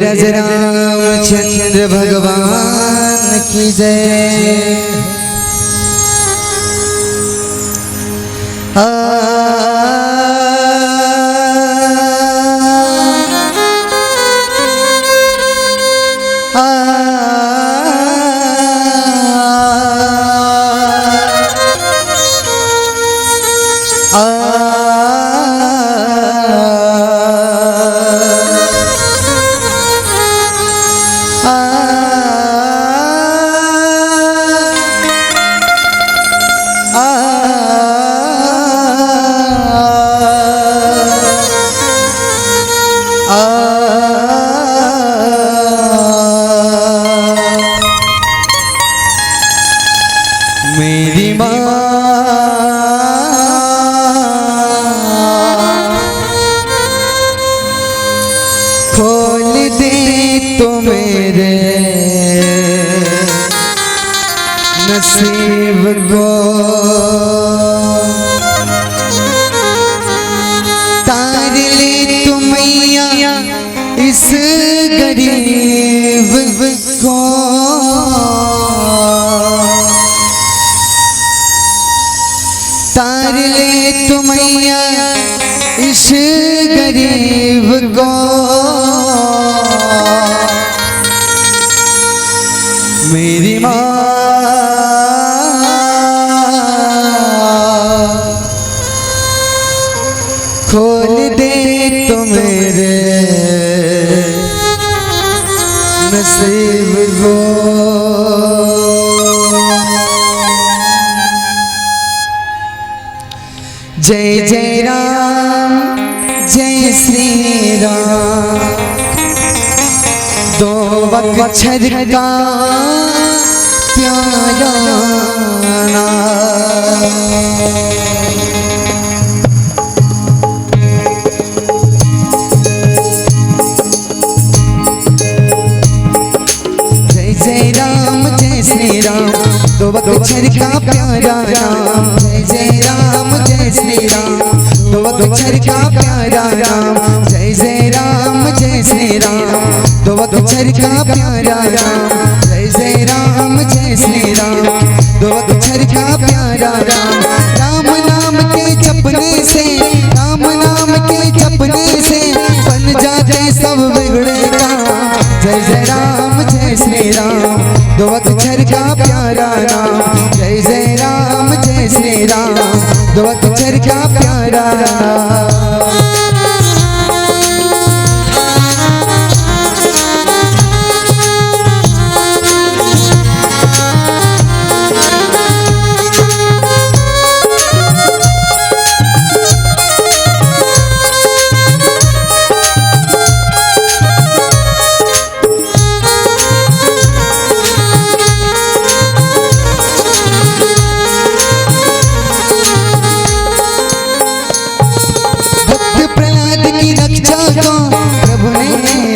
धीरज रामचंद्र भगवान की जय। मेरी माँ खोल दे तो मेरे नसीब को, तार ले तो मैया इस गरीब को, तार ले तो मैया इस गरीब को, मेरी माँ खोल दे तो मेरे नसीब को। जय जय राम जय श्री राम, दो अक्षर का प्यारा नाम। जय जय राम जय श्री राम, दो अक्षर का प्यारा नाम। जय जय राम जय श्री राम, दो अक्षर का प्यारा राम। जय जय राम जय श्री राम, दो अक्षर का प्यारा राम। जय जय राम जय श्री राम, दो अक्षर का प्यारा राम। राम नाम के जपने से, राम नाम के जपने से बन जाते सब बिगड़े काम। जय जय राम जय श्री राम, दो अक्षर का प्यारा नाम। जय जय राम जय श्री राम, दो अक्षर का प्यारा नाम।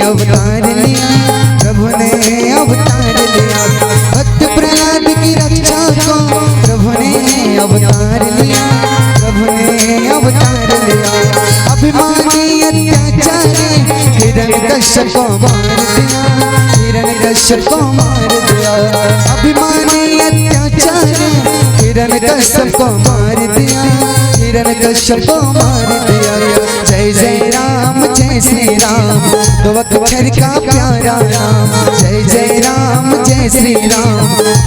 अवतार लिया प्रभु ने, अवतार लिया। भक्त प्रहलाद की रक्षा को प्रभु ने अवतार लिया, प्रभु ने अवतार लिया। अभिमानी अत्याचारी हिरण्यकश्यप को मार दिया, हिरण्यकश्यप को मार दिया। अभिमानी अत्याचारी हिरण्यकश्यप को मार दिया, हिरण्यकश्यप को मार दिया। जय जय राम जय श्री राम, दो अक्षर का प्यारा राम। जय जय राम जय श्री राम,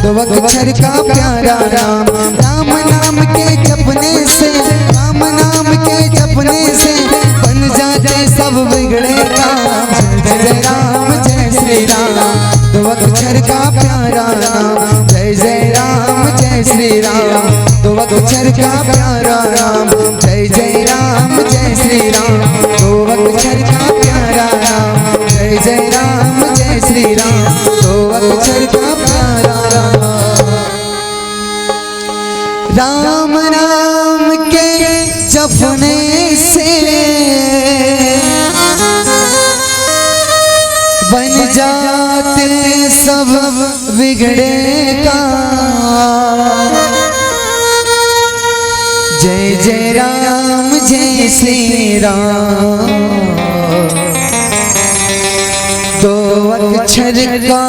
दो अक्षर का प्यारा राम। राम नाम के जपने से, राम नाम के जपने से बन जाते सब बिगड़े काम। जय जय राम जय श्री राम, दो अक्षर का प्यारा राम। जय जय राम जय श्री राम, दो अक्षर का प्यारा राम। जय जय राम जय श्री राम, दो अक्षर का प्यारा राम। जय जय राम जय श्री राम, दो अक्षर का प्यारा राम। राम नाम के जपने से बन जाते सब बिगड़े काम। जय जय राम जय श्री राम, तो अक्षर का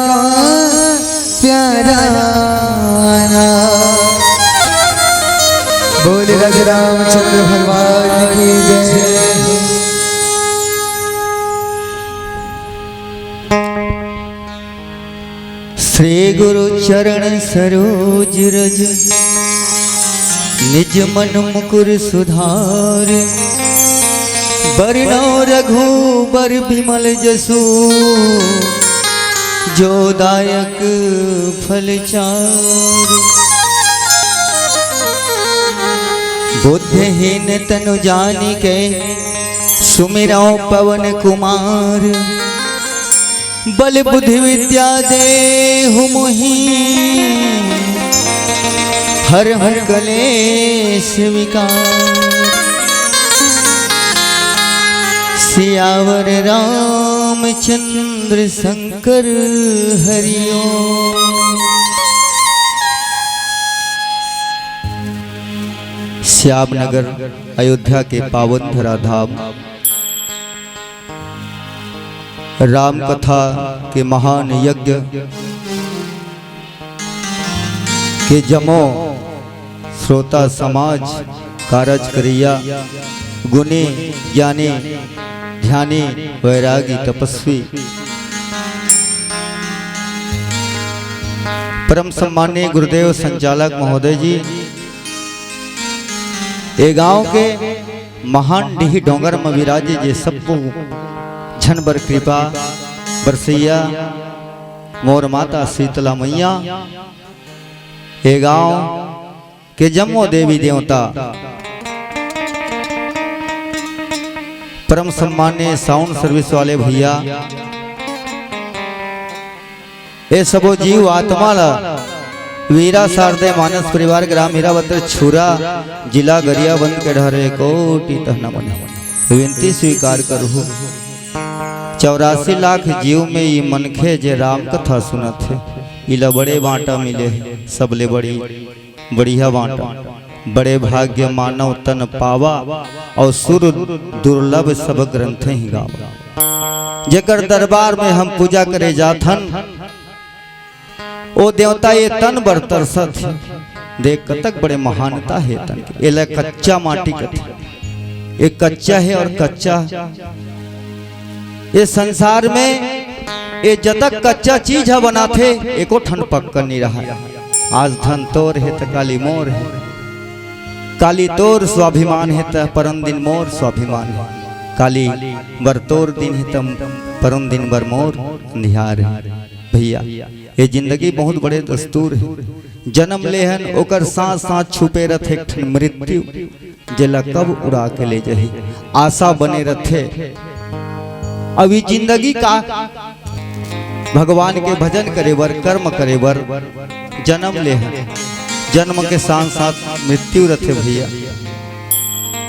प्यारा नाम। बोल राज रामचंद्र भगवान की जय। श्री गुरु चरण सरोज रज निज मन मुकुर सुधार। बरनौ रघुबर बिमल जसु जो दायक फल चार। बुद्धिहीन तनु जानिके सुमिरौ पवन कुमार। बल बुद्धि विद्या देहु मोहि हर हर कलेश विकार। सियावर रामचंद्र शंकर हरिओम। श्यामनगर अयोध्या के पावन धराधाम राम कथा के महान यज्ञ के जमो श्रोता समाज कारज करिया गुणी ज्ञानी ध्यानी वैरागी तपस्वी परम सम्मानीय गुरुदेव संचालक महोदय जी ए गांव के महान डीही डोंगर में विराजे जे सबको छन बर कृपा बरसैया मोर माता शीतला मैया। ए गांव के जम्मो देवी देवता परम सम्मान्य साउंड सर्विस वाले भैया ए सबो जीव आत्मा ला वीरा शारदे मानस परिवार ग्राम हीरावतर छुरा जिला गरियाबंद के ढरे कोटि तहना मन विनती स्वीकार करू। 84 लाख जीव में ये मनखे जे राम कथा सुनत है इला बड़े बांटा मिले सबले बड़ी बढ़िया बांटा। बड़े भाग्य मानव तन पावा और सुर दुर्लभ सब ग्रंथ ही गावा। जेकर दरबार में हम पूजा करे जाथन ओ देवता ये तन बर तरसत है। देख कतक बड़े महानता है तन के। एला कच्चा माटी कथा एक कच्चा है और कच्चा ये संसार में ये जतक कच्चा चीज है बनाते एको ठन पक्का नहीं रहा। आज धन तोर है तो काली मोर है, काली तोर स्वाभिमान है तो परम दिन मोर स्वाभिमान है। काली बर तोर दिन है तम परम दिन बर मोर निहार है। भैया ये जिंदगी बहुत बड़े दस्तूर है। जन्म लेहन ओकर साथ साथ छुपे रथे मृत्यु जेला कब उड़ा के ले जाही आशा बने रथे। अभी जिंदगी का भगवान के भजन करे बर कर्म करे बर जन्म लेहन जन्म के साथ साथ मृत्यु रथे भैया।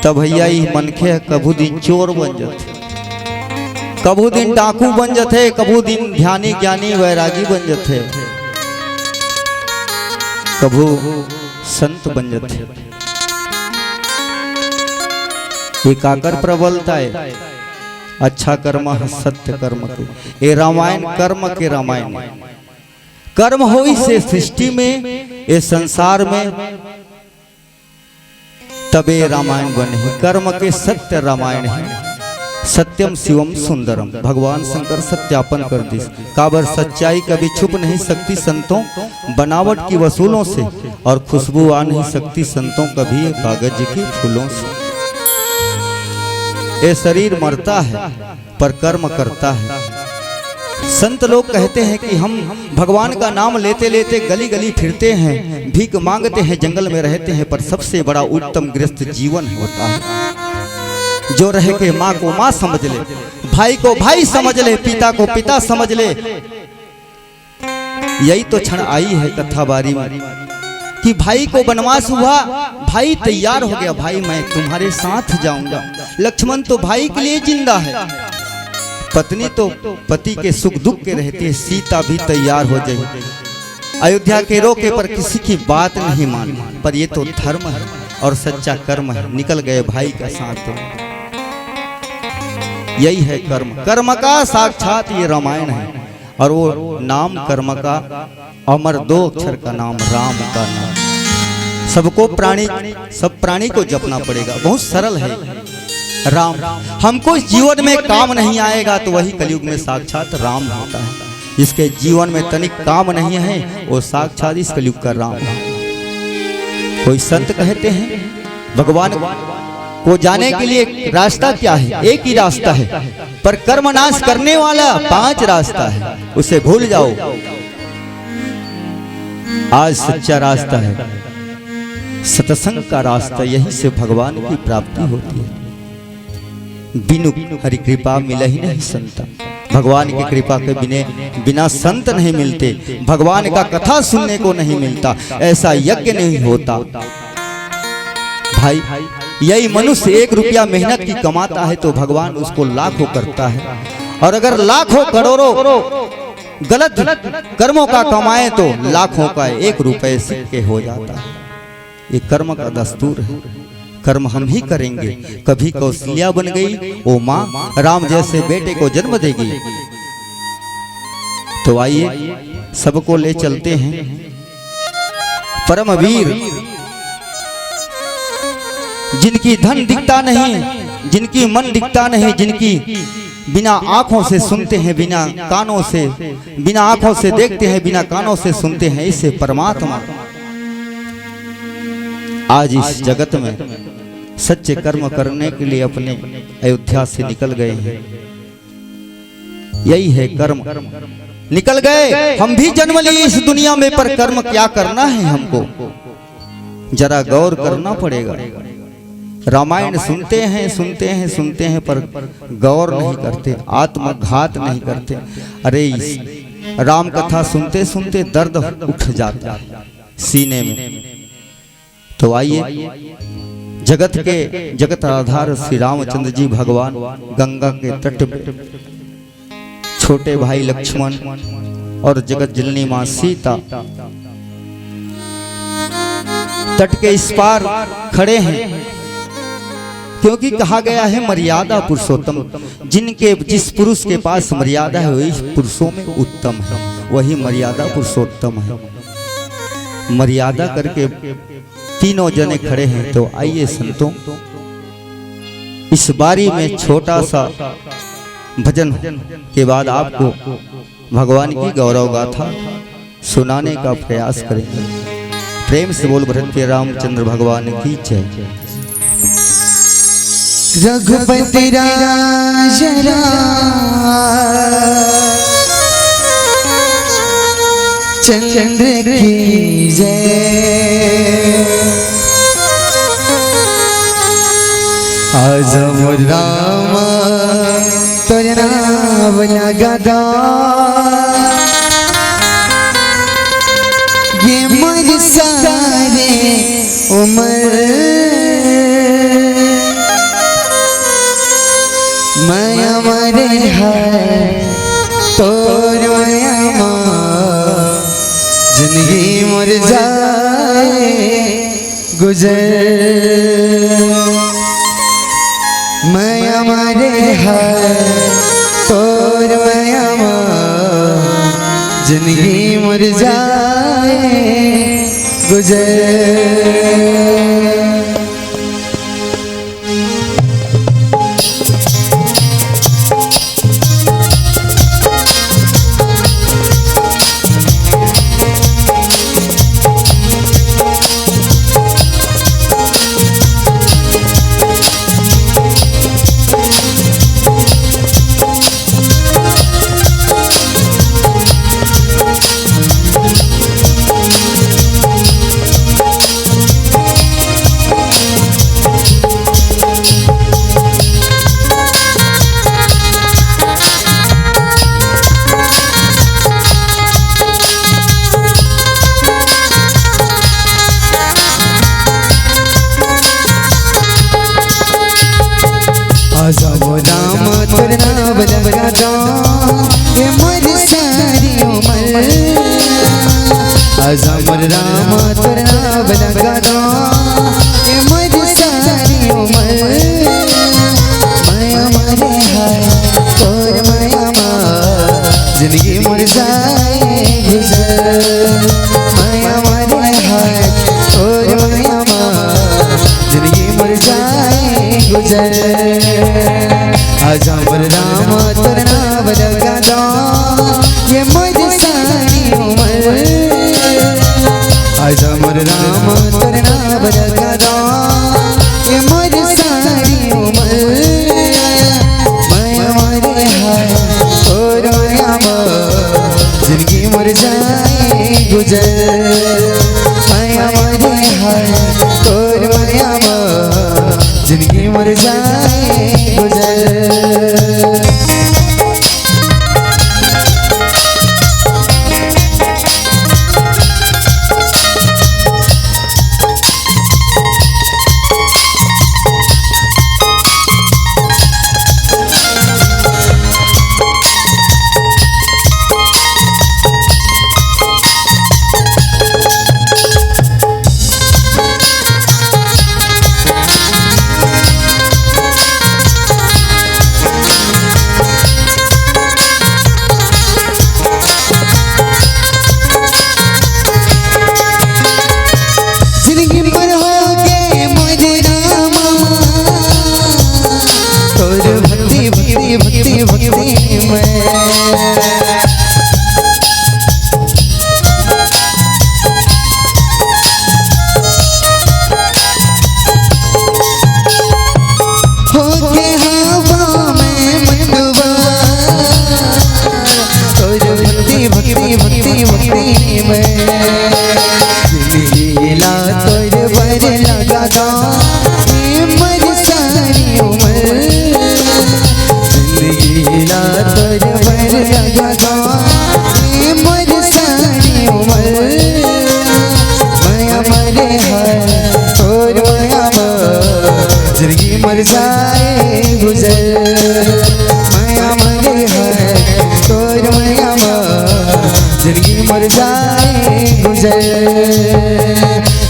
तब भैया ये मनखे कभू दिन चोर बन जाते, कभू दिन डाकू बन जाते, कभू दिन ध्यानी ज्ञानी वैरागी बन जाते, कभू संत बन जाते। ये काकर प्रबलता है अच्छा कर्म सत्य कर्म के। ये रामायण कर्म के रामायण कर्म होई से सृष्टि में ये संसार में तबे रामायण बने है। कर्म के सत्य रामायण है। सत्यम शिवम सुंदरम भगवान शंकर सत्यापन कर दी। काबर सच्चाई कभी छुप नहीं सकती संतों बनावट की वसूलों से, और खुशबू आ नहीं सकती संतों कभी कागज के फूलों से। ये शरीर मरता है पर कर्म करता है। संत लोग कहते हैं कि हम भगवान का नाम लेते लेते गली गली फिरते हैं, भीख मांगते हैं, जंगल में रहते हैं, पर सबसे बड़ा उत्तम गृहस्थ जीवन होता है जो रह के माँ को माँ समझ ले, भाई को भाई समझ ले, पिता को पिता समझ ले। यही तो क्षण आई है कथा बारी में कि भाई को वनवास हुआ, भाई तैयार हो गया, भाई मैं तुम्हारे साथ जाऊंगा। लक्ष्मण तो भाई के लिए जिंदा है, पत्नी तो पति के सुख दुख के रहती है। सीता भी तैयार हो जाए, अयोध्या के रोके पर किसी की बात नहीं मानी, पर ये तो धर्म है और सच्चा कर्म है। निकल गए भाई का साथ। यही है कर्म। कर्म का साक्षात ये रामायण है। और वो नाम कर्म का अमर 2 अक्षर का नाम राम का नाम। सबको सब प्राणी को जपना पड़ेगा। बहुत सरल है राम। हमको इस जीवन में काम नहीं आएगा तो वही कलयुग में साक्षात राम होता है। जिसके जीवन में तनिक काम नहीं है वो साक्षात इस कलयुग का राम है। कोई संत कहते हैं भगवान को जाने के लिए रास्ता क्या है? एक ही रास्ता है, पर कर्म नाश करने वाला 5 रास्ता है, उसे भूल जाओ। आज सच्चा रास्ता है सत्संग का रास्ता। यही से भगवान की प्राप्ति होती है। बिनु हरि कृपा मिले ही नहीं संत। भगवान की कृपा के बिना संत नहीं मिलते। भगवान का कथा सुनने को नहीं मिलता। ऐसा यज्ञ नहीं होता भाई। यही मनुष्य 1 रुपया मेहनत की कमाता है तो भगवान उसको लाखों करता है। और अगर लाखों करोड़ों गलत कर्मों का कमाए तो लाखों का 1 रुपये सिक्के हो जाता है। ये कर्म का दस्तूर है। कर्म हम ही करेंगे। कभी कौशल्या बन गई वो माँ राम जैसे बेटे को जन्म देगी। तो आइए सबको ले चलते हैं परम वीर, जिनकी धन दिखता नहीं, जिनकी मन दिखता नहीं, जिनकी बिना आंखों से सुनते हैं, बिना कानों से, बिना आंखों से देखते हैं, बिना कानों से सुनते हैं, इसे परमात्मा आज इस जगत में सच्चे कर्म करने के लिए अपने अयोध्या से निकल गए हैं। यही है कर्म। निकल गए। हम भी जन्म लिए इस दुनिया में, पर कर्म क्या करना है हमको जरा गौर करना पड़ेगा। रामायण सुनते हैं सुनते हैं सुनते हैं पर गौर नहीं करते, आत्मघात नहीं करते। अरे राम कथा सुनते सुनते दर्द उठ जाता है सीने में। तो आइए जगत आधार श्री रामचंद्र जी भगवान गंगा के तट पे छोटे भाई लक्ष्मण और जगत जननी मां सीता तट के इस पार खड़े हैं। क्योंकि कहा गया है मर्यादा पुरुषोत्तम। जिस पुरुष के पास मर्यादा है वही पुरुषों में उत्तम है, वही मर्यादा पुरुषोत्तम है। मर्यादा करके तीनों जने खड़े हैं। तो आइए संतों इस बारी में छोटा सा भजन के बाद आपको भगवान की गौरव गाथा सुनाने का प्रयास करेंगे। प्रेम से बोल भरत रामचंद्र भगवान की जय। रघुपति राज चंद्र की जय। आजम राम तुझ नाम लगादा ये मर सारे उम्र मैं मरे है तोर जिंदगी मर जाए गुजर। मैं हमारे है तोर जिंदगी मर जाए गुजर। जाए गुजर। आज हमर राम तोर नाम लगा दो ये मोर सारी उम्र। आज हमर राम तोर नाम लगा दो ये मोर सारी उम्र। मैं मरे हाय और जिंदगी मर जाए गुजर। मैं मरे हाय और जिंदगी मर जाए गुजर। भक्ति भक्ति में होके हवा में मंडवा तोर भक्ति भक्ति भक्ति भक्ति में लीला तोर बर लगा दो मर सारी उम्र। लीला तोर बर लगा दो मर सारी उम्र। माया मरे है तोर माया जिंदगी मर जाए गुजर। माया मरे है तोर माया जिंदगी मर जाए गुजर।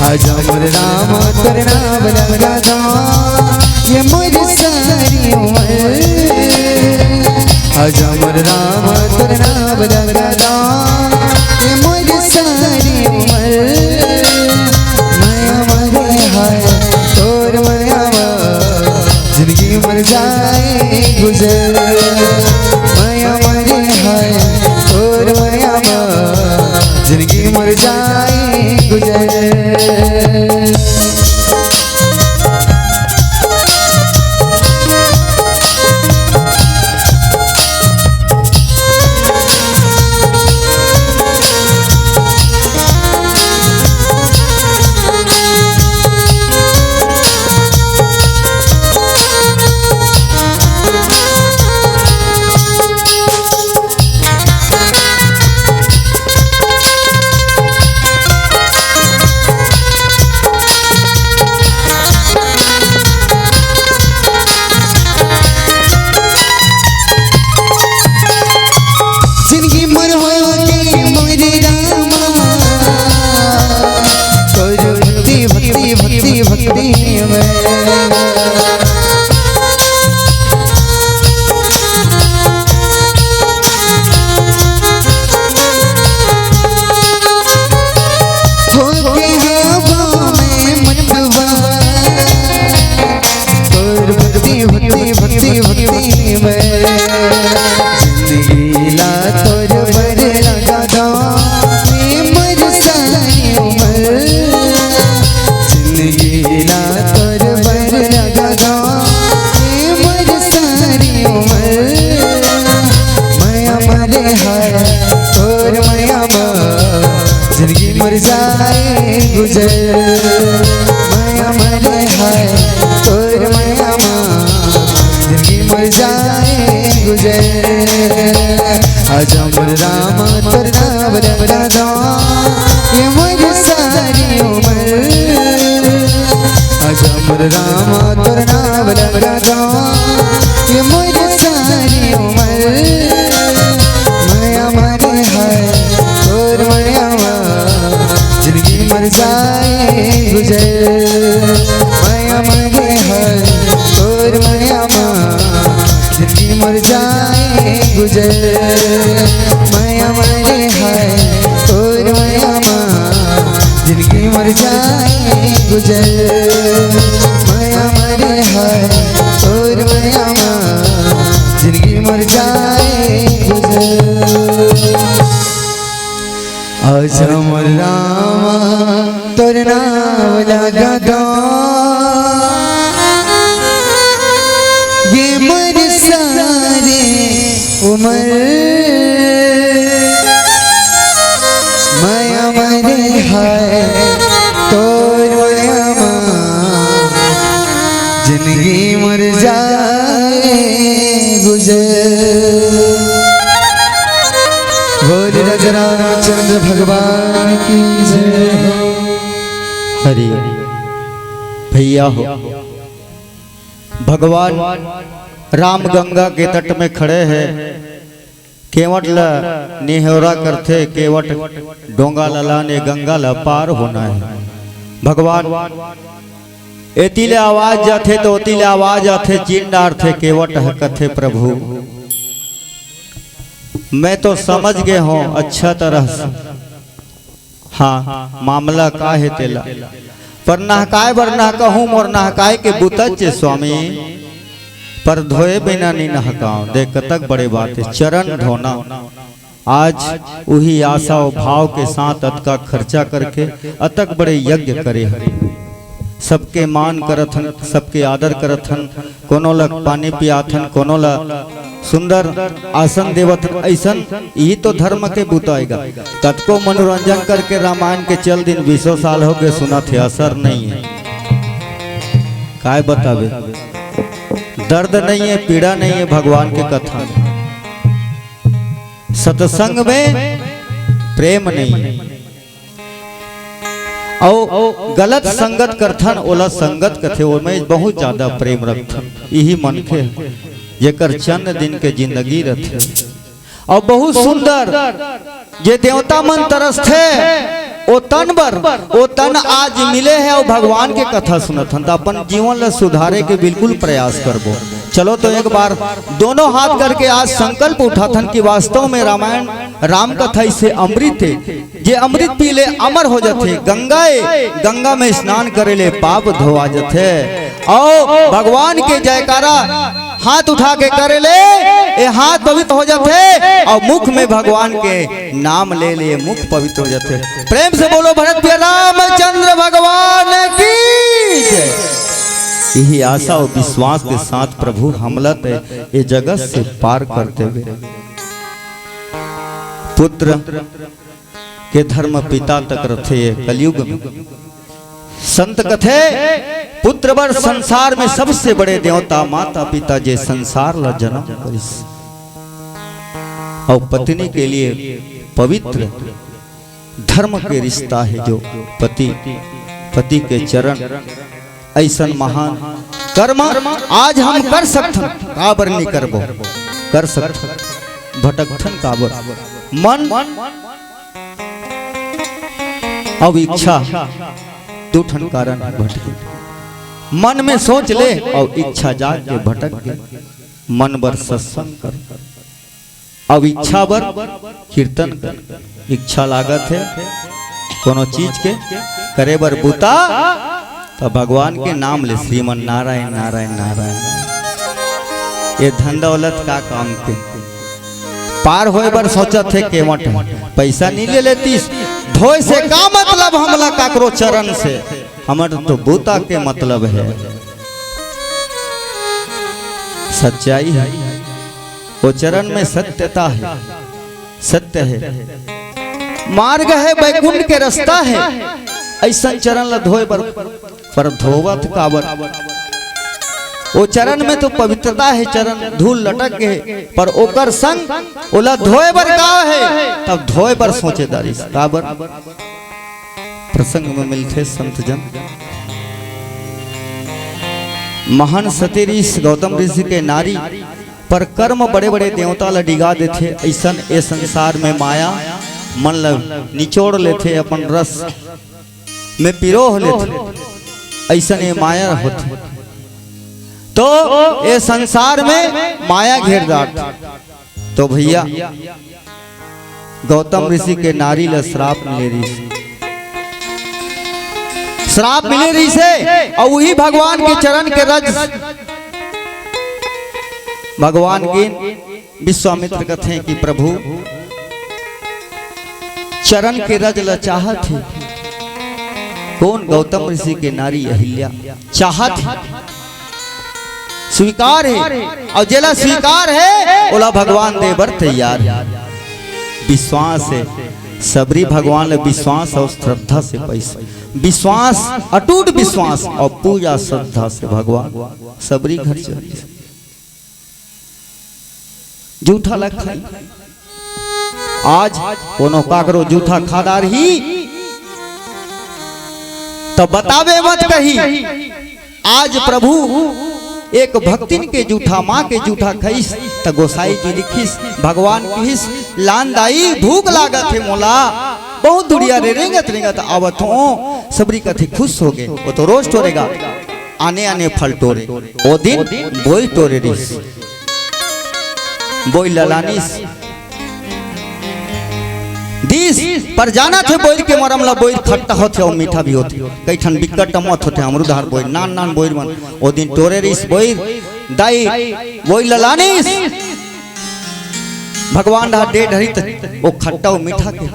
आज हमर राम तोर नाम लगा दो ये मोर सारी उम्र। आज हमर राम तोर नाम लगा दो ये मोर सारी उम्र। माया मरे हाय तोर माया जिंदगी मर जाए गुजर। माया मरे हाय तोर माया जिंदगी मर जाए गुजर। भक्ति भक्ति में होके हवा में मंडवा तोर भक्ति भक्ति भक्ति भक्ति में लीला तोर बर लगा दो मर सारी उम्र। लीला तोर बर लगा दो मर सारी उम्र। माया मरे है तोर माया जिंदगी मर जाए गुजर। माया मरे है तोर माया जिंदगी मर जाए गुजर। आज हमर राम तोर नाम लगा दो ये मोर सारी उम्र। आज हमर राम तोर नाम लगा दो ये मोर सारी उम्र। माया मरे है तोर माया जिंदगी मर जाए गुजर। माया मरे है तोर माया जिंदगी मर जाए गुजर। माया मरे है तोर माया जिंदगी मर जाए गुजर। माया मरे हाय तोर माया जिंदगी मर जाए गुजर। आज हमर रामा तोर नाम लगा दो ये मर सारे उमर माया मरे हाय तोर माया जिंदगी मर जाए गुजर। बोल राजा रामचंद्र भगवान की जय हो। हरि भैया हो, भगवान राम गंगा के तट में खड़े हैं, केवट ला निहोरा करते, केवट डोंगा ललाने गंगा ला पार होना है। भगवान एतिले आवाज जाथे तो ओतिले आवाज आथे, चीन डारथे केवट है कथे प्रभु। मैं तो समझ गए हूँ अच्छा तरह से, हाँ मामला का है तेला, पर नहकाए बर नहकहूँ मोर नहकाए के बुतच स्वामी, पर धोए बिना नहीं नहकाऊं। देख कतक बड़े बात है, चरण धोना। आज वही आशा और भाव के साथ अतका खर्चा करके अतक बड़े यज्ञ करे हरि, सबके मान करथन, सबके आदर करथन, कोनो ला पानी पियाथन, कोनो ला सुंदर आसन देवथन। ऐसन यही तो धर्म के बुताएगा। तत्को मनोरंजन करके रामायण के चल दिन 20 साल हो गए सुना थे, असर नहीं है। काय बतावे, दर्द नहीं है, पीड़ा नहीं है भगवान के कथा में। सत्संग में प्रेम नहीं है, और गलत संगत करथन ओला संगत कथे ओमें बहुत ज्यादा प्रेम रखथन। यही मन के जेकर चंद दिन के जिंदगी रथे, और बहुत सुंदर ये देवता मन तरस थे ओ तन बर, ओ तन आज मिले है और भगवान के कथा सुनथन, तो अपन जीवन ला सुधारे के बिल्कुल प्रयास करबो। चलो तो एक बार दोनों हाथ करके आज संकल्प उठाथन कि वास्तव में रामायण राम कथा इसे अमृत है, जे अमृत पी ले अमर हो जाते। गंगा में स्नान करे ले पाप धोआ जाते, और भगवान के जयकारा हाथ उठा के करे ले ये हाथ पवित्र हो जाते, और मुख में भगवान के नाम ले ले मुख पवित्र हो जाते। प्रेम से बोलो भरत प्रिय रामचंद्र भगवान की जय। यही आशा और विश्वास के साथ प्रभु हमलत ये जगत से पार करते हुए पुत्र के धर्म पिता तक रथे कलयुग में। संत कथे पुत्र बर संसार में सबसे बड़े देवता माता पिता जे संसार ला जन्म करिस, और पत्नी के लिए पवित्र धर्म के रिश्ता है जो पति के चरण। ऐसा महान कर्म आज हम कर सकथन, काबर नहीं करबो, कर सकथन भटकथन काबर मन अब इच्छा दो ठन कारण भटके। मन में सोच ले और इच्छा जाग के भटक गए, मन बर सत्संग कर, अब इच्छा बर कीर्तन कर। इच्छा लागत है कोनो चीज के करे बर बुता, तो भगवान के नाम ले, श्रीमन नारायण नारायण नारायण। ये धन दौलत का काम के पार होए बर सोचा थे केवट पैसा नहीं ले लेती, धोए से का मतलब हमला काकरो चरण से, हमर तो बूता के मतलब है। सच्चाई है वो चरण में, सत्यता है, सत्य है, मार्ग है, वैकुंठ के रास्ता है। ऐसा चरण ला धोए पर धोवत काबर, वो चरण में तो पवित्रता है, चरण धूल लटक गए, पर ओकर संग ओला धोए बर का है, तब धोए बर सोचेदारी काबर। प्रसंग में मिलते संत जन, महान सती ऋषि गौतम ऋषि के नारी पर कर्म बड़े बड़े देवता ला डिगा देते। ऐसा ए संसार में माया मन ला निचोड़ लेते, अपन रस में पिरोह लेते, ऐसा ये माया होते। तो ये संसार में माया घेर डाट, तो भैया गौतम ऋषि के नारी ला श्राप मिले ऋषि, श्राप मिले रही से और वही भगवान के चरण के रज भगवान के विश्वामित्र कहते हैं कि प्रभु चरण के रज ल चाहत है। कौन? गौतम ऋषि के नारी अहिल्या चाहत है, स्वीकार है, और जेला स्वीकार है ओला भगवान देवर तैयार है। विश्वास है सबरी भगवान ले विश्वास और श्रद्धा से पैसा, विश्वास अटूट विश्वास और पूजा श्रद्धा से भगवान सबरी घर चली। जूठा लग खाई आज कोनो काकरो जूठा खादार ही तो बतावे मत कही। आज प्रभु एक भक्तिन के जूठा माँ के जूठा खईस तो गोसाई जी लिखिस भगवान किस लानदाई भूख लागत है मोला बहुत दुड़िया रे रेंगत रेंगत आवत हो। सबरी कथी खुश हो गए, वो तो रोज टोरेगा आने आने फल टोरे। ओ दिन बोई टोरे रिस बोई ललानिस दिस पर जाना थे बोई के मरम ला बोई खट्टा होते और मीठा भी होते, कई ठन बिकट मत होते अमरुदहार बोई नान नान बोई मन। ओ दिन टोरे रिस बोई दाई बोई ललानिस भगवान दा डे ढरित वो खट्टा और मीठा के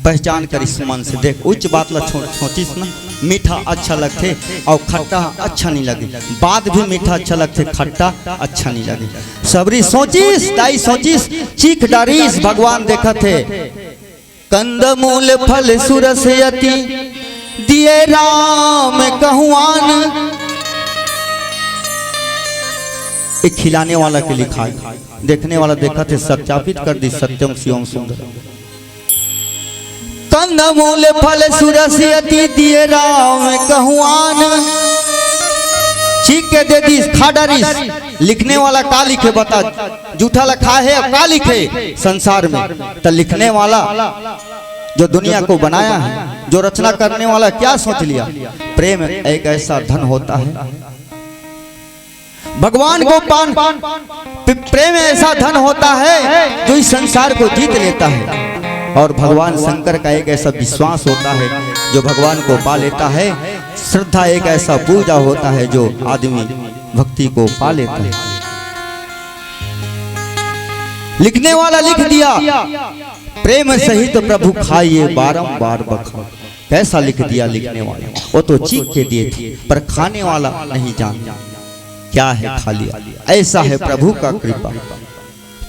पहचान करिस मन से देख उच्च बात ला छोटिस ना। मीठा अच्छा लगते और खट्टा अच्छा नहीं लगे, बात भी मीठा अच्छा लगते खट्टा अच्छा नहीं लगे। सबरी सोचिस दाई सोचिस चीख डारिस भगवान देखा थे कंदमूल फल सुरसयति दिए राम कहुआन। एक खिलाने वाला के लिखा है, देखने वाला देखा थे सत्यापित कर दी सत्यम शिवम सुंदर। कंदमूल फल सुरसयति दिए राम कहुआन चीख के दे दी खाडारिस। लिखने वाला का लिखे बता, जूठा लिखा है का लिखे संसार में। तो लिखने वाला जो दुनिया को बनाया है, जो रचना करने वाला क्या सोच लिया, प्रेम एक ऐसा धन होता है भगवान को पान प्रेम ऐसा धन होता है जो इस संसार को जीत लेता है। और भगवान शंकर का एक ऐसा विश्वास होता है जो भगवान को पा लेता है। श्रद्धा एक ऐसा पूजा होता है जो आदमी भक्ति को पा लेता है। लिखने वाला लिख दिया प्रेम सहित प्रभु खाइए बारंबार बखा। कैसा लिख दिया लिखने वाला, वो तो चीख के दिए थे पर खाने वाला नहीं जानता क्या है खा लिया। ऐसा है प्रभु का कृपा,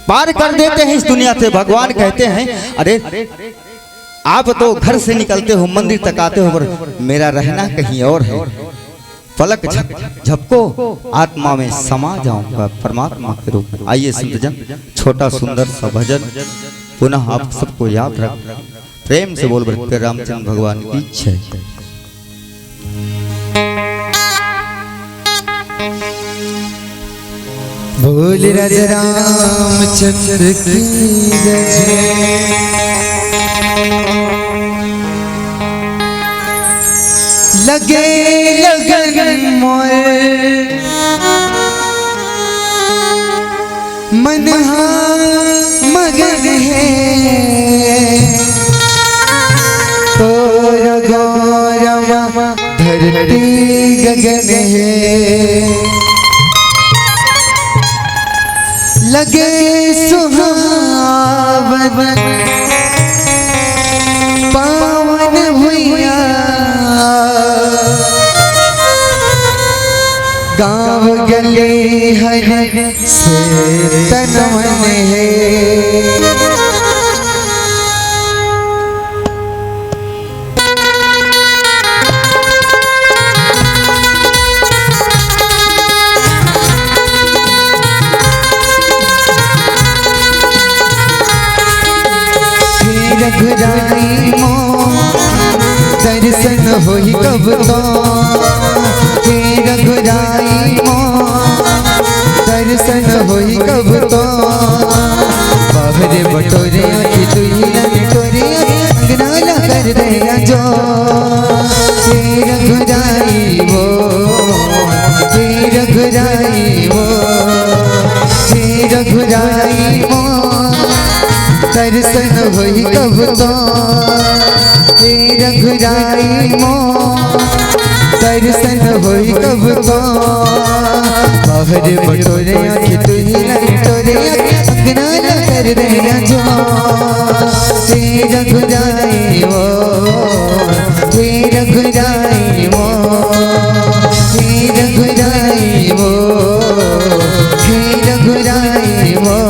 पार कर देते हैं इस दुनिया से। भगवान कहते हैं अरे आप तो घर से निकलते हो मंदिर तक आते हो पर मेरा रहना कहीं और है। पलक झपको आत्मा में समा जाऊंगा परमात्मा के रूप में। आइए संतजन छोटा सुंदर सा भजन पुनः आप सबको याद रख प्रेम से बोल बड़े रामचंद्र भगवान की जय। बोल राजा रामचंद्र की जय। लगे लगन मोर मन मगन है तो गौरव धरती गगन है। लगे सुहावन पावन भुइया गाँव गली हर से तन मन है। रघुराई मो दर्शन होई कब तो, रघुराई मो दर्शन होई कब तो। बाहरे बटोरे आखी तुही टोरे अंगना कर रहे जो। रघुराई वो रघुराई वो रघुराई मो दर्शन होई कब तो। हे रघुराई मोर दर्शन होई कब तो बाहर बटोरे आँख तुही लटोरे अंगना न कर दे जो हे रघुराई मोर हे रघुराई मोर हे रघुराई मोर हे रघुराई मोर।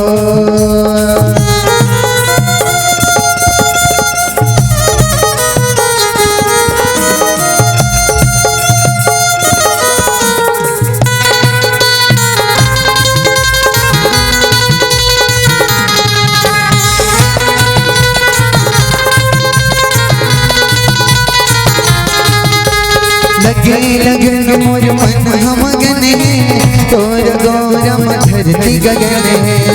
लगे लगन मोर मन हम गने तोर गौरम धरती गगने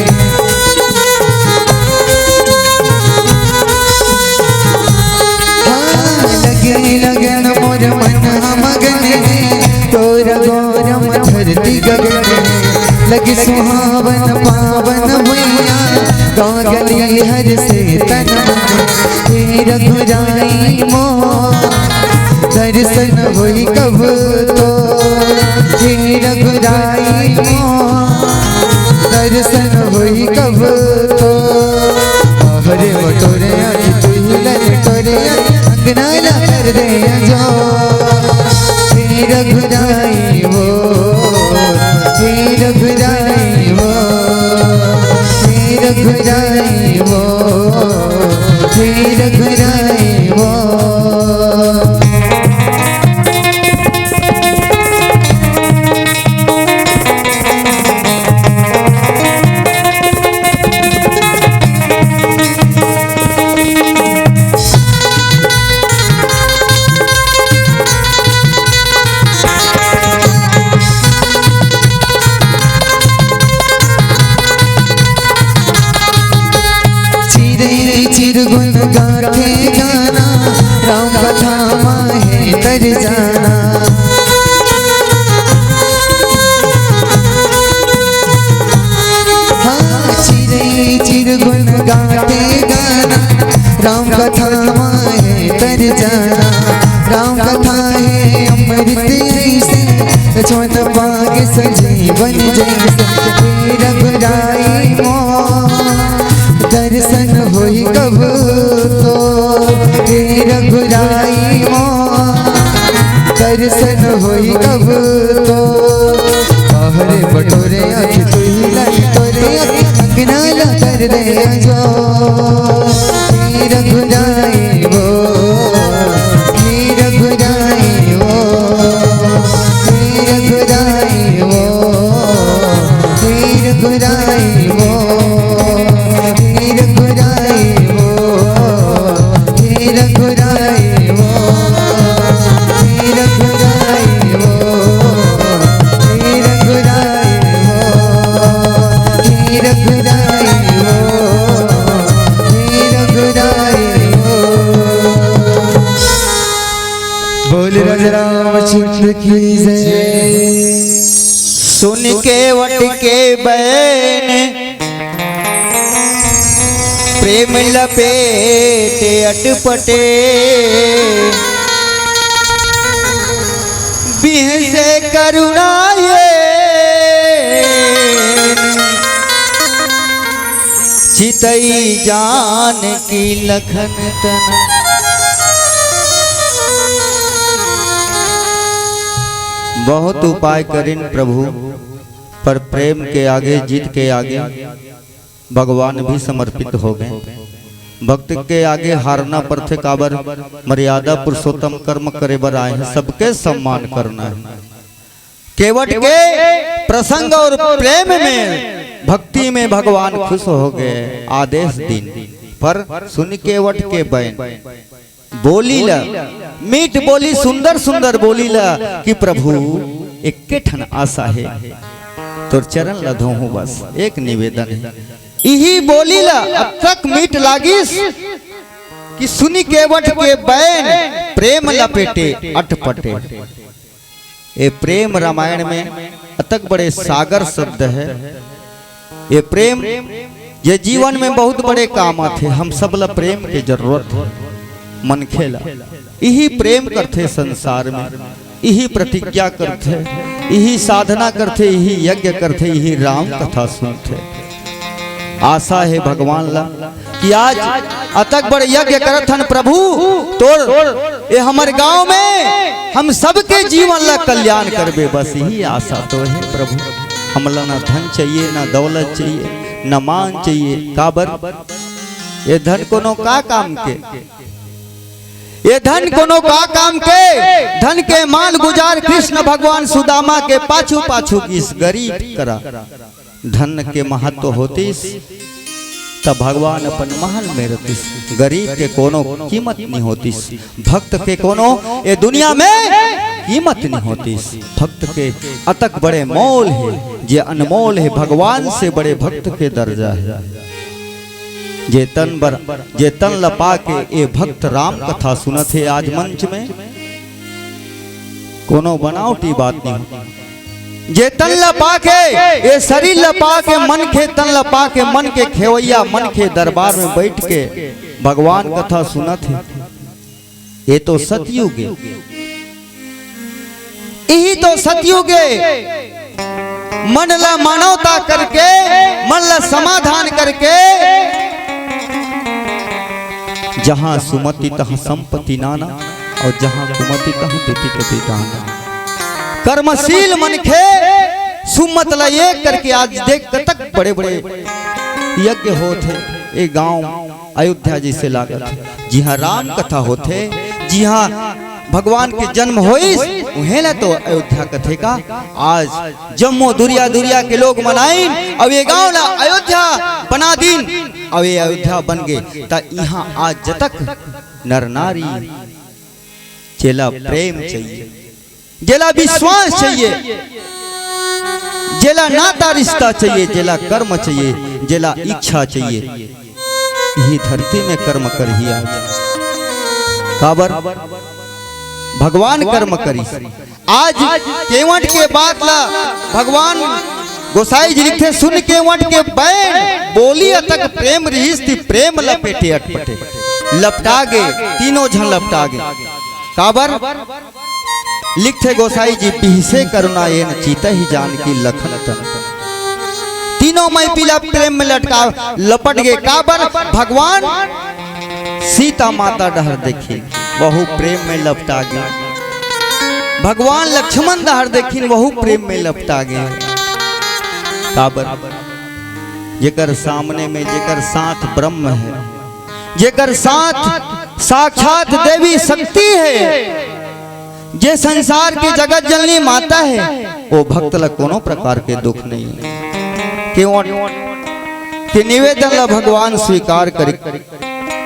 लगे लगन मोर मन हम गने तोर गौरम धरती गगने लगे सुहावन पावन भैया गली हर से तन हे रघुराई मोर दर्शन होई कब तो हे रघुराई मोर दर्शन होई कब तो बाहर बटोरे आँख तुही लटोरे अंगना न कर दे जो हे रघुराई मोर हे रघुराई मोर हे रघुराई मोर हे रघुराई मोर। चिर गुन गाथे गाना राम कथा माहे तर जाना हाँ चिर गुन गाथे गाना राम कथा माहे तर जाना राम कथा है अमृत ऐसे छोट बाग सजीवन जैसे हे रघुराई मोर दर्शन होई कब तो हे रघुराई मोर दर्शन होई कब तो बाहर बटोरे आँख तुही लटोरे अंगना न कर दे जो हे रघुराई मोर हे रघुराई मोर हे रघुराई मोर हे रघुराई मोर बोल रामचंद्र की जय। सुन के वट के बैन प्रेम लपेटे अटपटे बिह से करुणाए चितई जान की लखन तना बहुत उपाय करें प्रभु पर प्रेम के आगे जीत के आगे भगवान भी समर्पित हो गए। भक्त के आगे हारना पर थे काबर मर्यादा पुरुषोत्तम कर्म करे बर आए हैं सबके सम्मान करना है। केवट के प्रसंग और प्रेम में भक्ति में भगवान खुश हो गए आदेश दिन पर सुन केवट के बैन बोलीला मीठ बोली सुंदर सुंदर बोलीला कि प्रभु एक ठन आशा है तोर चरण लधो हूँ बस एक निवेदन है यही बोलीला अब तक मीठ लागिस कि सुनी केवट के बैन प्रेम लपेटे अटपटे। ये प्रेम रामायण में अतक बड़े सागर शब्द है। ये प्रेम ये जीवन में बहुत बड़े काम आते हम सब ला प्रेम की जरूरत है। मन खेला। यही प्रेम करते संसार में, यही प्रतिज्ञा करते, यही साधना करते, यही यज्ञ करते, यही राम कथा सुनते। आशा है भगवान ला कि आज अतक बड़े यज्ञ करत हन प्रभु तोर ये हमारे गांव में हम सबके जीवन ला कल्याण करबे। बस यही आशा तो है प्रभु। हमला ना धन चाहिए, ना दौलत चाहिए, ना मान चाहिए। काबर ये धन कोनो का काम के, ये धन कोनो का काम के। धन के माल गुजार कृष्ण भगवान सुदामा के पाछू पाछू किस गरीब करा। धन के महत्व होतीस तब भगवान अपन महल में रहतीस। गरीब के कोनो कीमत नहीं होतीस। भक्त के कोनो ये दुनिया में कीमत नहीं होतीस। भक्त के अतक बड़े मोल है, जे अनमोल है। भगवान से बड़े भक्त के दर्जा है। जे तन लपा के ये भक्त राम कथा सुनत है आज मंच में। कोनो बनावटी बात नहीं। जे तन लपा के ये शरीर लपा के मन के तन लपा के मन के खेवैया मन के दरबार में बैठ के भगवान कथा सुनत है। ये तो सतयुग है, यही तो सतयुग है। मन ला मानवता करके, मन ला समाधान करके, जहां सुमति तहां संपत्ति नाना और जहां कुमति तहां तिति कति दाना। कर्मशील मन खे सुमत ला एक करके आज देख तक बड़े बड़े यज्ञ होते। ये गांव अयोध्या जैसे लागत है। जी हाँ राम कथा होते, जी हाँ भगवान के जन्म होइस उहे ना तो अयोध्या कथे का आज जम्मो दुरिया दुरिया के लोग मनाई। अब ये गांव ला अयोध्या बना दिन, अब ये अयोध्या बन गए। ता यहाँ आज जतक नर नारी जेला प्रेम चाहिए, जेला विश्वास चाहिए, जेला नाता रिश्ता चाहिए, जेला कर्म चाहिए, जेला इच्छा चाहिए। यही धरती में कर्म कर ही आज काबर भगवान कर्म करी। आज केवट के बात ला भगवान गोसाई जी लिखे सुन केवट के बैन बोली अतक प्रेम रिश्ती प्रेम लपेटे अटपटे। लपटा गे तीनों झन लपटा गे। काबर लिखते गोसाई जी बिहसे करुणा ये न चीता ही जान की लखन तन। तीनों मई पीला प्रेम में लटका लपट गए। काबर भगवान सीता माता डहर देखी वहु प्रेम में लपटा गया। भगवान लक्ष्मण डहर देखी वहु प्रेम में लपटा गया। काबर जेकर सामने में जेकर साथ ब्रह्म है, जेकर साथ साक्षात देवी शक्ति है, जे संसार की जगत जननी माता है, वो भक्त ला कोनो प्रकार के दुख नहीं है। क्यों कि निवेदन ला भगवान स्वीकार करे।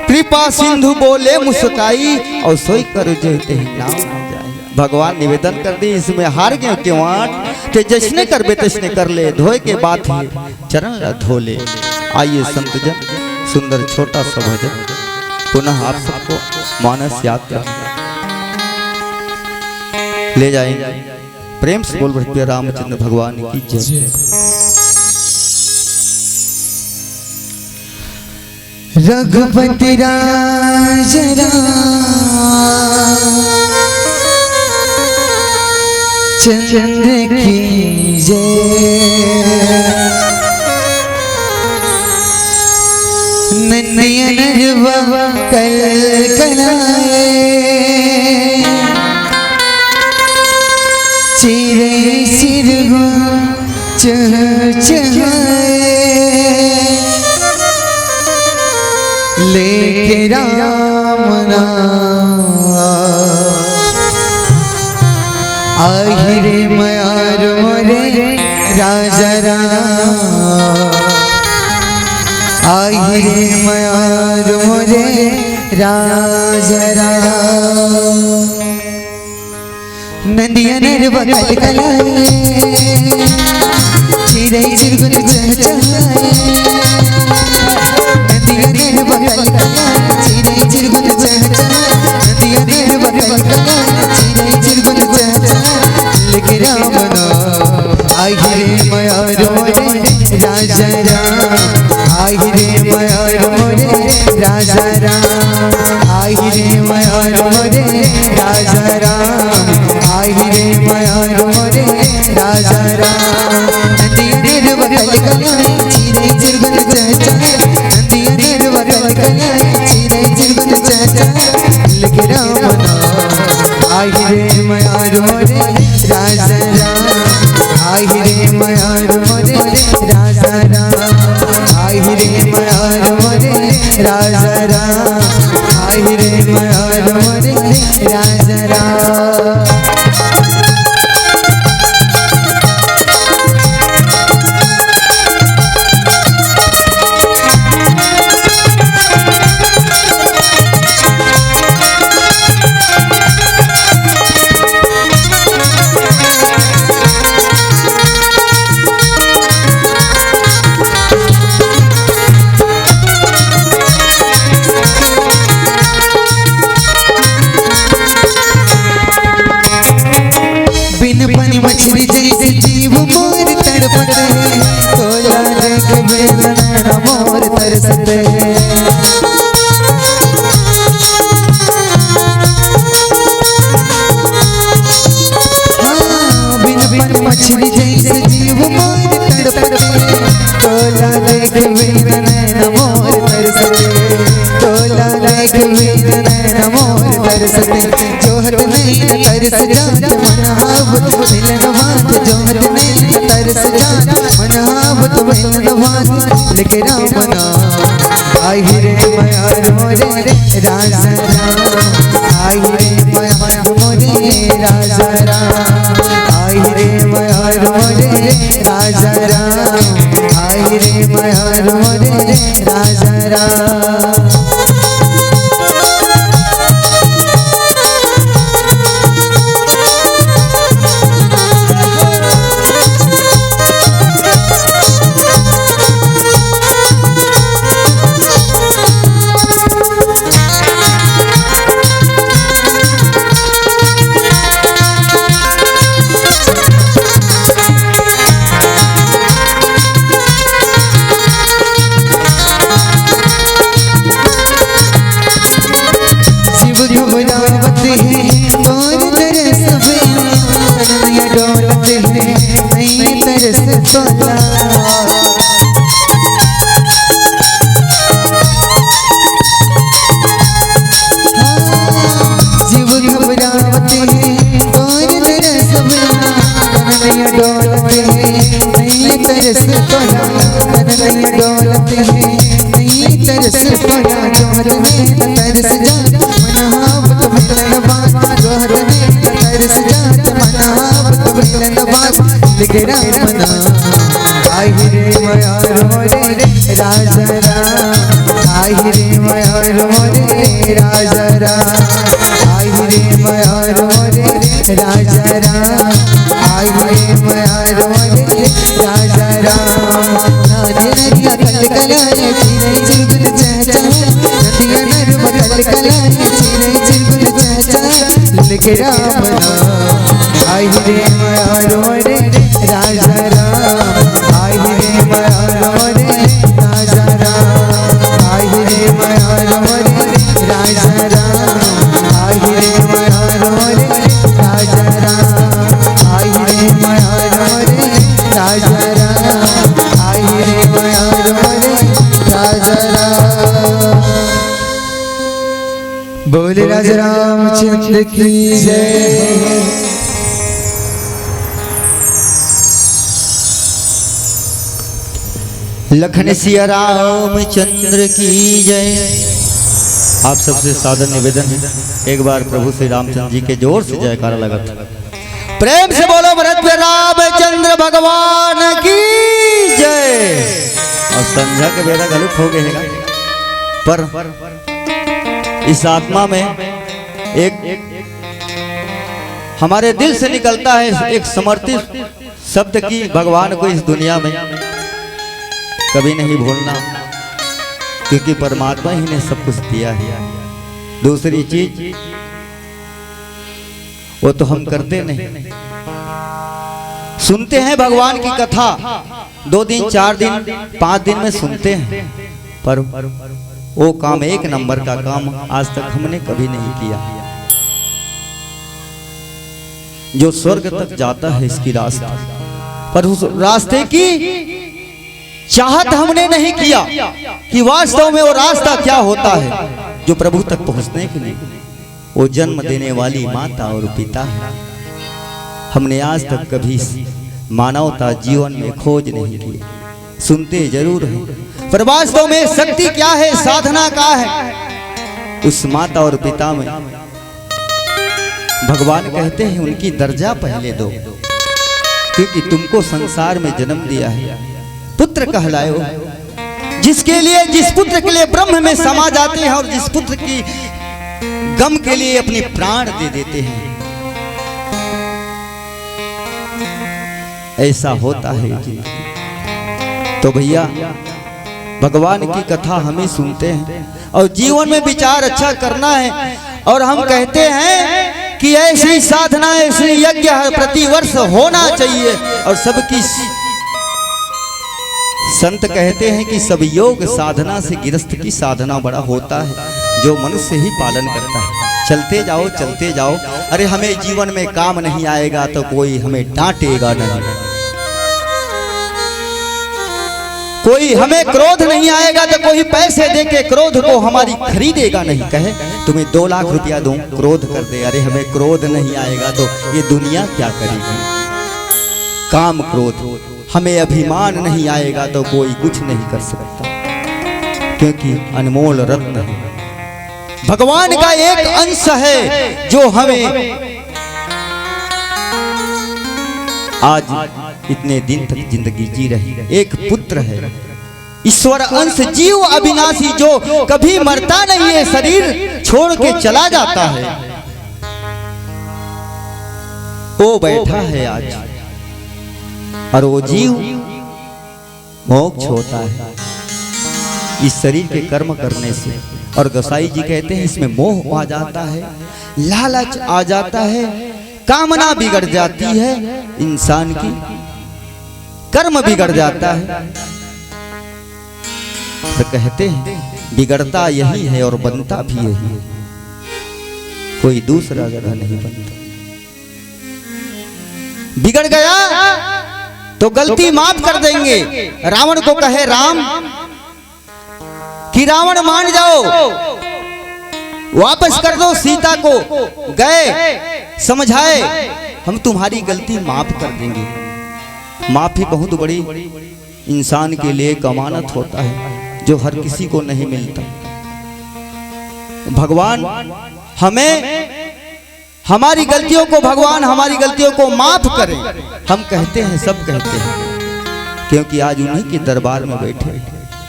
कृपा सिंधु बोले मुस्काई और सोई कर जेते नाम जाए। भगवान निवेदन कर दी इसमें हार गए। क्यों के जैसने करबे तैसने कर ले, धोए के बात है चरण ला धो ले। आइए संतजन सुंदर छोटा सा भजन पुनः आप सबको मानस यात्रा ले जाएंगे। प्रेम से बोल भक्ति रामचंद्र भगवान की जय। रघुपति राज चंद्र की जय। नयन कल कलाए चिरे सिरगो चहचहाए। लेके राम नाम आहिरे मयार मोरे राजा राम। आहिरे मयार मोरे राजा राम। नदिया नर बगल कलाए चिरे चिरगुन चहचहाए। नदिया नर बगल कलाए चिरे चिरगुन चहचहाए। नदिया नर बगल कलाए चिरे चिरगुन चहचहाए। लेके राम नाम आहिरे मयार मोरे राजा राम। आहिरे मयार मोरे राजा राम। आहिरे कलाए चीरे चिरगुन चाचा नंदिया नरवा कल कलाए चीरे चिरगुन चाचा लगे रामना आई रे मयारो रे राजा राम आई रे मयारो रे राजा राम आई रे मयारो रे राजा राम आई रे मयारो रे राजा राम। मछली जैसे जीव मोर तड़पत है तोला देख बेदना मोर तरसत है बिन बिन मछली जैसे जीव मोर तड़पत है तोला देख बेदना मोर तरसत है तोला देख बेदना मोर तरसत है जोहर नहीं तरस जात मनहावत मिलन बात जोहर नहीं तरस जात मनहावत मिलन बात लेके रामना आई रे मयारो रे राजा राम आई रे मयारो रे राजा राम आई रे मयारो रे राजा राम आई रे मयारो रे राजा राम। जीव घबरावते हैं कौन तरस बना कन्हैया डोलते हैं नहीं तरस बना कन्हैया डोलते हैं नहीं तरस बना जोहर में तरस जात मनहावत मिलन बात जोहर में तरस जात मनहावत मिलन बात लेके रामना आई रे मयारो रे राजा राम आई रे मयारो रे राजा राम आई रे मयारो रे राजा राम आई रे मयारो रे राजा राम। नानी नरिया कल कलाए चीरे चिरगुन चाचा नदिया नरवा कल कलाए चीरे चिरगुन चाचा लेके रामना आई रे मयारो रे राजा राम आई रे मयारो रे राजा राम आई रे मयारो रे राजा राम आई रे मयारो रे राजा राम आई रे मयारो रे राजा राम आई रे मयारो रे राजा राम। बोले राजा रामचंद्र की जय। लखन सिया रामचंद्र की जय। आप सबसे सादर निवेदन है एक बार प्रभु श्री रामचंद्र जी के जोर से जयकारा लगा प्रेम से बोलो भरत रामचंद्र भगवान की जय। और संध्या के बेरा गलत हो गए पर इस आत्मा में एक हमारे दिल से निकलता है एक समर्पित शब्द की भगवान को इस दुनिया में कभी नहीं भूलना, क्योंकि परमात्मा ही ने सब कुछ दिया है। दूसरी चीज वो तो हम करते नहीं, सुनते हैं भगवान की कथा 2 दिन 4 दिन 5 दिन में सुनते हैं, पर वो काम 1 नंबर का काम आज तक हमने कभी नहीं किया। जो स्वर्ग तक जाता है इसकी रास्ता, पर उस रास्ते की चाहत हमने नहीं किया कि वास्तव में वो रास्ता क्या होता है जो प्रभु तक पहुंचने के लिए वो जन्म देने वाली माता और पिता है। हमने आज तक कभी मानवता जीवन में खोज नहीं की, सुनते जरूर हैं, पर वास्तव में शक्ति क्या है, साधना क्या है उस माता और पिता में। भगवान कहते हैं उनकी दर्जा पहले दो, क्योंकि तुमको संसार में जन्म दिया है, पुत्र कहलाए हो, जिसके लिए, जिस पुत्र के लिए ब्रह्म में समा जाते हैं और जिस पुत्र की गम के लिए अपने प्राण दे देते हैं। ऐसा होता है तो भैया भगवान की कथा हमें सुनते हैं और जीवन में विचार अच्छा करना है। और हम कहते हैं कि ऐसी साधना, ऐसे यज्ञ प्रतिवर्ष होना चाहिए। और सबकी संत कहते हैं कि सब योग साधना से गिरस्थ की साधना बड़ा होता है, जो मनुष्य ही पालन करता है। चलते जाओ चलते जाओ, अरे हमें जीवन में काम नहीं आएगा तो कोई हमें डांटेगा नहीं, कोई हमें क्रोध नहीं आएगा तो कोई पैसे देके क्रोध को हमारी खरीदेगा नहीं। कहे तुम्हें 2 लाख रुपया दूं, क्रोध कर दे, अरे हमें क्रोध नहीं आएगा तो ये दुनिया क्या करेगी। काम क्रोध, हमें अभिमान नहीं आएगा तो कोई कुछ नहीं कर सकता, क्योंकि अनमोल रत्न है, भगवान का एक अंश है जो हमें आज इतने दिन तक जिंदगी जी रही। एक पुत्र है, ईश्वर अंश, जीव अविनाशी, जो कभी मरता नहीं है, शरीर छोड़ के चला जाता है, वो बैठा है आज, और वो जीव मोक्ष होता है इस शरीर के कर्म करने से। और गोसाई जी कहते हैं इसमें मोह आ जाता है, लालच आ जाता है, कामना बिगड़ जाती है इंसान की, कर्म बिगड़ जाता है। तो कहते हैं बिगड़ता यही है और बनता भी यही है, कोई दूसरा जगह नहीं बनता। बिगड़ गया तो गलती माफ कर देंगे। रावण को कहे राम कि रावण मान जाओ, वापस कर दो सीता को, गए समझाए, हम तुम्हारी गलती माफ कर देंगे। माफी बहुत बड़ी इंसान के लिए एक अमानत होता है जो हर किसी को नहीं मिलता। भगवान हमें, हमारी गलतियों को, भगवान हमारी गलतियों को माफ करें, हम कहते हैं, सब कहते हैं, क्योंकि आज उन्हीं के दरबार में बैठे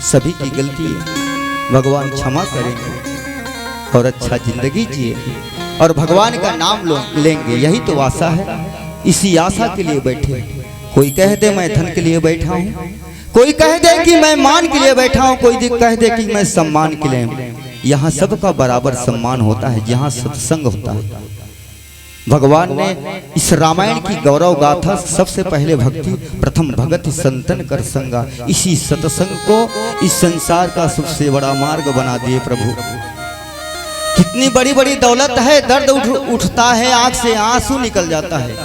सभी की गलती है। भगवान क्षमा करेंगे और अच्छा जिंदगी जिए और भगवान का नाम लेंगे, यही तो आशा है। इसी आशा के लिए बैठे। कोई कह दे मैं धन के लिए बैठा हूँ, कोई कह दे कि मैं मान के लिए बैठा हूँ, कोई कह दे कि मैं सम्मान के लिए। यहाँ सबका बराबर सम्मान होता है जहाँ सत्संग होता है। भगवान ने इस रामायण की गौरव गाथा, सबसे पहले भक्ति प्रथम भगत संतन कर संगा, इसी सत्संग को इस संसार का सबसे बड़ा मार्ग बना दिए प्रभु। कितनी बड़ी बड़ी दौलत है, दर्द उठता है, आंख से आंसू निकल जाता है।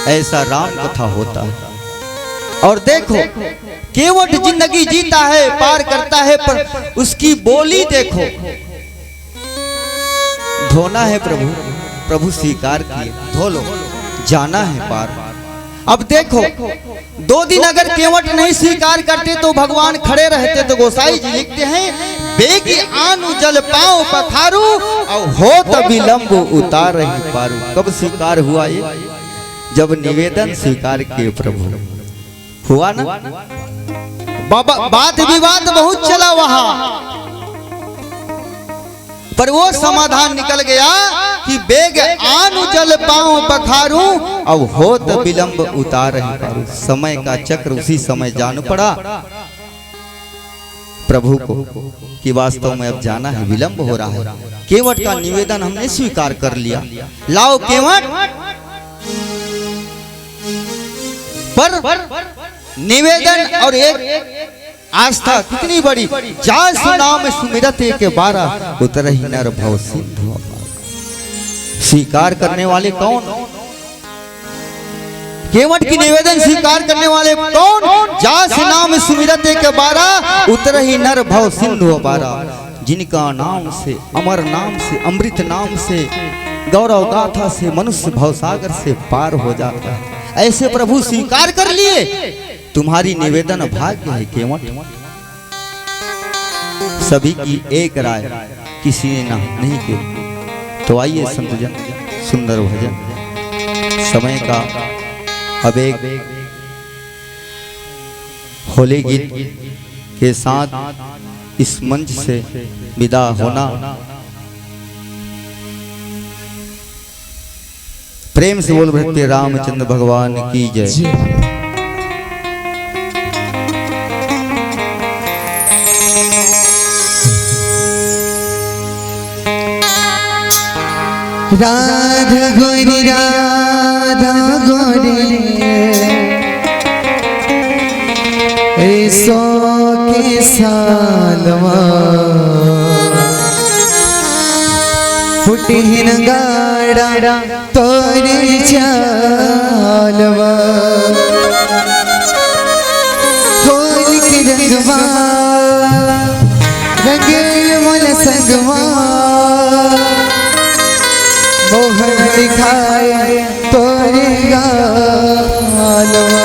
ऐसा राम कथा होता है। और देखो केवट जिंदगी जीता है, पार करता है, पर उसकी बोली देखो, धोना है प्रभु, प्रभु स्वीकार किए, धो लो, जाना है पार। अब देखो 2 दिन अगर केवट नहीं स्वीकार करते तो भगवान खड़े रहते। तो गोसाई जी लिखते हैं बेगी आनु जल पाओ पखारू और हो तो विलंब उतार ही पारू। कब स्वीकार हुआ ये? जब निवेदन स्वीकार किए प्रभु, हुआ ना। बात विवाद बहुत चला वहां, पर वो समाधान निकल गया कि बेग आनु जल पाऊं पखारू अब होत विलंब उतार ही पारू। समय का चक्र उसी समय जान पड़ा प्रभु को कि वास्तव में अब जाना है, विलंब हो रहा है। केवट का निवेदन हमने स्वीकार कर लिया, लाओ केवट, पर निवेदन और एक आस्था कितनी बड़ी। जा सुनाम सुमिरत के 12 उतर ही नर भव सिंधु। स्वीकार करने वाले कौन? केवट की निवेदन स्वीकार करने वाले कौन? जास नाम सुमिरते के बारा उतर ही नर भव सिंधु अपारा। जिनका नाम से, अमर नाम से, अमृत नाम से, गौरव गाथा से मनुष्य भवसागर से पार हो जाता है। ऐसे प्रभु स्वीकार कर लिए, तुम्हारी निवेदन भाग्य है केवट। सभी की एक राय, किसी ने नहीं की। तो आइए संतजन, सुंदर भजन समय का अब एक होली गीत के साथ इस मंच से विदा होना। प्रेम से बोल भक्ति रामचंद्र भगवान की जय। राधा गोरी राधा गोरी ऐसो के सालवा फुटिन गाड़ा तोरे चालवा होली के रंगवा रंगे मोल संगवा मोहन दिखाए तोरे गालवा।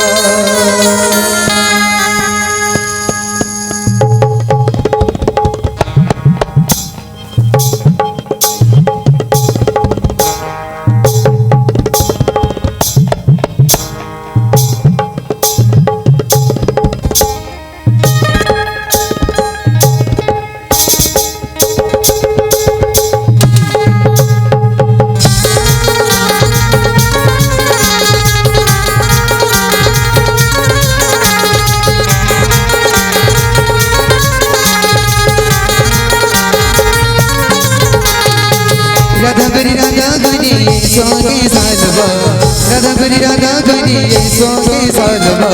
सोगे सालवा राधा गोरी राधा गोरी सोगे सालवा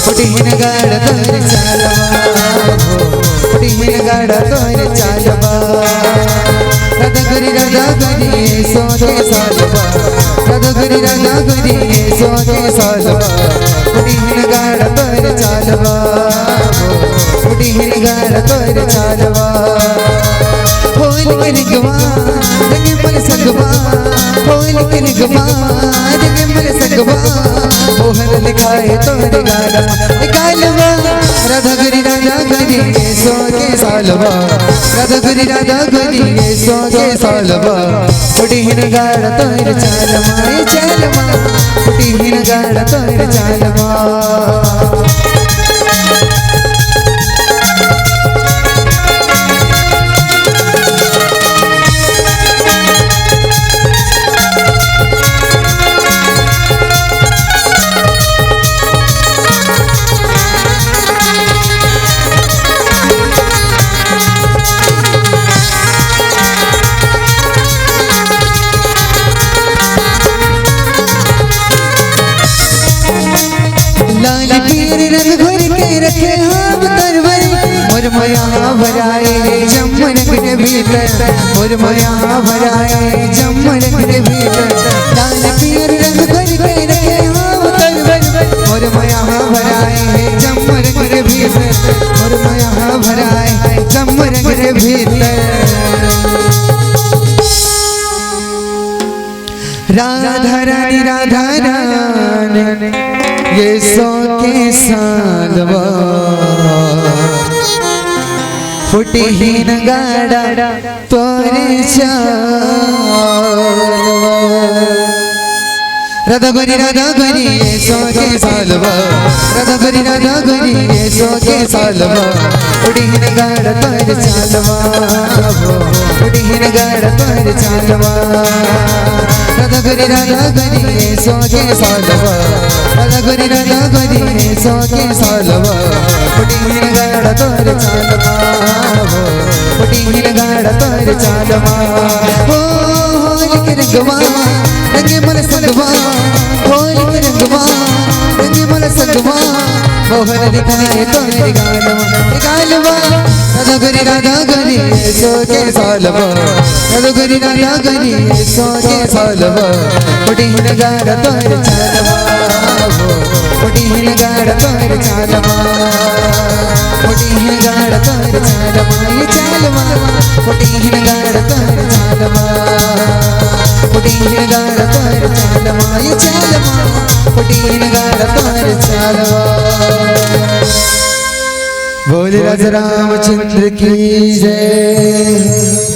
फुटिन गाड़ा तोरे चालवा फुटिन गाड़ा तोरे चालवा राधा गोरी राधा गोरी सोगे सालवा राधा गोरी राधा गोरी सोगे सालवा फुटिन गाड़ा तोरे चालवा फुटिन गाड़ा तोरे चालवा होली के निगमा रंगे मन संगवा होली के निगमा रंगे मन संगवा मोहन लिखाए तोरे गालवा राधा गोरी राधा गोरी सोगे सालवा राधा गोरी राधा गोरी सोगे सालवा फुटिन गाड़ा तोरे चालवा चालवा फुटिन गाड़ा तोरे चालवा। लाल पीर रंग घोर के रखे हम तरवर मोर मोया भराए जम्मन के भीतर मोर मोया भराए जम्मन के भीतर लाल पीर रंग घोर के रखे हम तरवर मोर मोया भराए जम्मन के भीतर मोर मोया भराए जम्मन के भीतर। राधा रानी राधा रानी ये सो के सालवा फुटिन गाड़ा तोरे चालवा राधा गोरी राधा गोरी सो के सालवा राधा गोरी राधा गोरी सो के सालवा फुटिन गाड़ा तोरे चालवा फुटिन गाड़ा तोरे चालवा राधा गोरी राधा गोरी सोगे सालवा राधा गोरी राधा गोरी सोगे सालवा फुटिन गाड़ा तोरे चालवा फुटिन गाड़ा तोरे चालवा होली के रंगवा रंगे मन संगवा होली के रंगवा रंगे मन संगवा मोहन दिखाए तोरे गालवा राधा गोरी राधा गोरी सोगे सालवा राधा गोरी राधा गोरी सोगे सालवा फुटिन गाड़ा तोरे चालवा गाड़ तोर चालमा फुटी है गाड़ तोर चालमा ये चालमा फुटी है गाड़ तोर चालमा फुटी है गाड़ तोर चालमा ये चालमा फुटी है गाड़ तोर चालमा। बोले राजा रामचंद्र की जय।